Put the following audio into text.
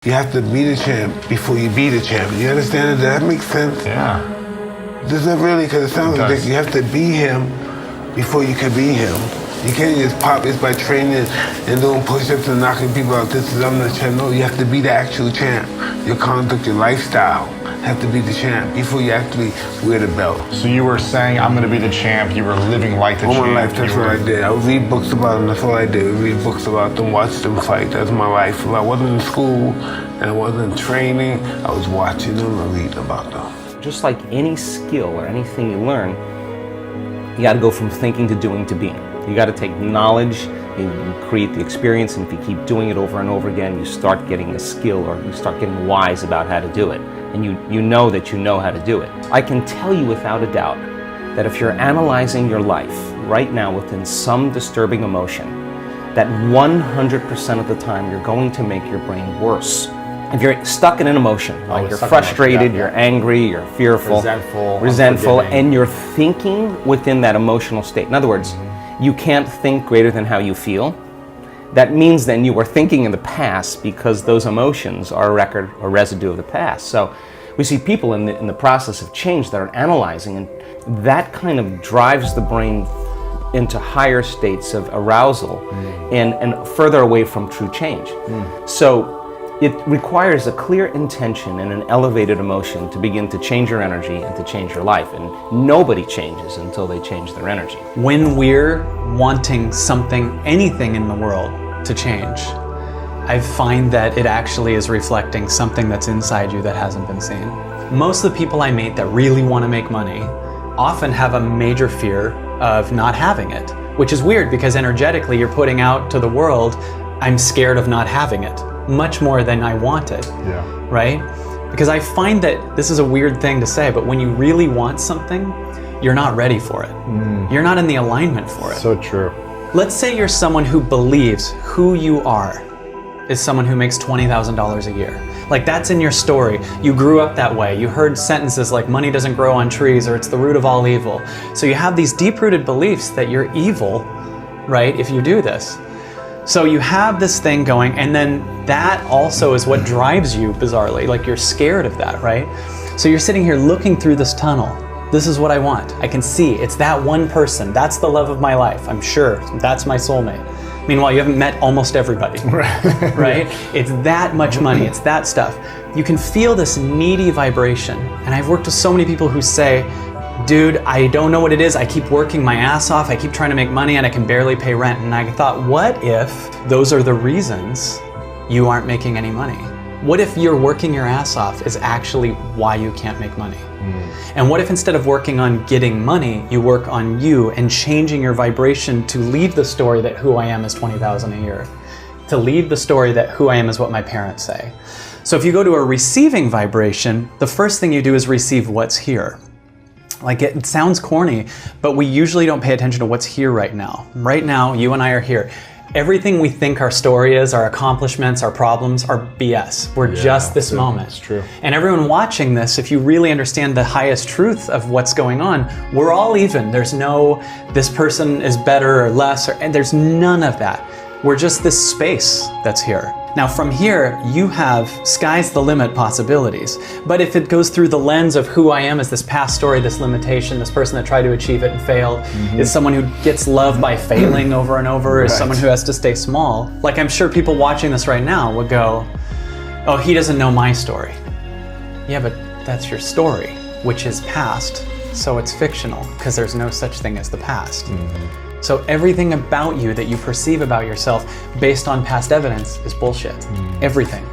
you have to be the champ before you be the champ. You understand? Does that make sense? Yeah. Does it really? Because it sounds like you have to be him before you can be him. You can't just pop this by training and doing push-ups and knocking people out. I'm the champ. No, you have to be the actual champ. Your conduct, your lifestyle have to be the champ before you actually wear the belt. So you were saying, I'm going to be the champ. You were living like the champ. All my life, that's what I did. I would read books about them. That's all I did. I would read books about them, watch them fight. That's my life. If I wasn't in school and I wasn't training, I was watching them and reading about them. Just like any skill or anything you learn, you got to go from thinking to doing to being. You got to take knowledge, you create the experience, and if you keep doing it over and over again, you start getting a skill, or you start getting wise about how to do it. And you know that you know how to do it. I can tell you without a doubt that if you're analyzing your life right now within some disturbing emotion, that 100% of the time you're going to make your brain worse. If you're stuck in an emotion, like you're frustrated, you're angry, you're fearful, resentful, and you're thinking within that emotional state. In other words, you can't think greater than how you feel. That means then you were thinking in the past, because those emotions are a record or residue of the past. So we see people in the process of change that are analyzing, and that kind of drives the brain into higher states of arousal and further away from true change. So it requires a clear intention and an elevated emotion to begin to change your energy and to change your life. And nobody changes until they change their energy. When we're wanting something, anything in the world to change, I find that it actually is reflecting something that's inside you that hasn't been seen. Most of the people I meet that really want to make money often have a major fear of not having it, which is weird because energetically you're putting out to the world, I'm scared of not having it, much more than I wanted, right? Because I find that this is a weird thing to say, but when you really want something, you're not ready for it. You're not in the alignment for it. So true. Let's say you're someone who believes who you are is someone who makes $20,000 a year. Like, that's in your story. You grew up that way. You heard sentences like money doesn't grow on trees, or it's the root of all evil. So you have these deep-rooted beliefs that you're evil, right, if you do this. So you have this thing going, and then that also is what drives you, bizarrely. Like, you're scared of that, right? So you're sitting here looking through this tunnel. This is what I want. I can see it's that one person. That's the love of my life. I'm sure that's my soulmate. Meanwhile, you haven't met almost everybody, right? It's that much money. It's that stuff. You can feel this needy vibration. And I've worked with so many people who say, dude, I don't know what it is. I keep working my ass off. I keep trying to make money and I can barely pay rent. And I thought, what if those are the reasons you aren't making any money? What if you're working your ass off is actually why you can't make money? And what if instead of working on getting money, you work on you and changing your vibration to leave the story that who I am is $20,000 a year, to leave the story that who I am is what my parents say. So if you go to a receiving vibration, the first thing you do is receive what's here. Like, it sounds corny, but we usually don't pay attention to what's here right now. Right now, you and I are here. Everything we think our story is, our accomplishments, our problems, are BS. We're just this moment. It's true. And everyone watching this, if you really understand the highest truth of what's going on, we're all even. There's no, this person is better or less, and there's none of that. We're just this space that's here. Now from here, you have sky's the limit possibilities. But if it goes through the lens of who I am as this past story, this limitation, this person that tried to achieve it and failed, is someone who gets love by failing over and over, is someone who has to stay small. Like, I'm sure people watching this right now would go, oh, he doesn't know my story. Yeah, but that's your story, which is past, so it's fictional, because there's no such thing as the past. So everything about you that you perceive about yourself based on past evidence is bullshit. Everything.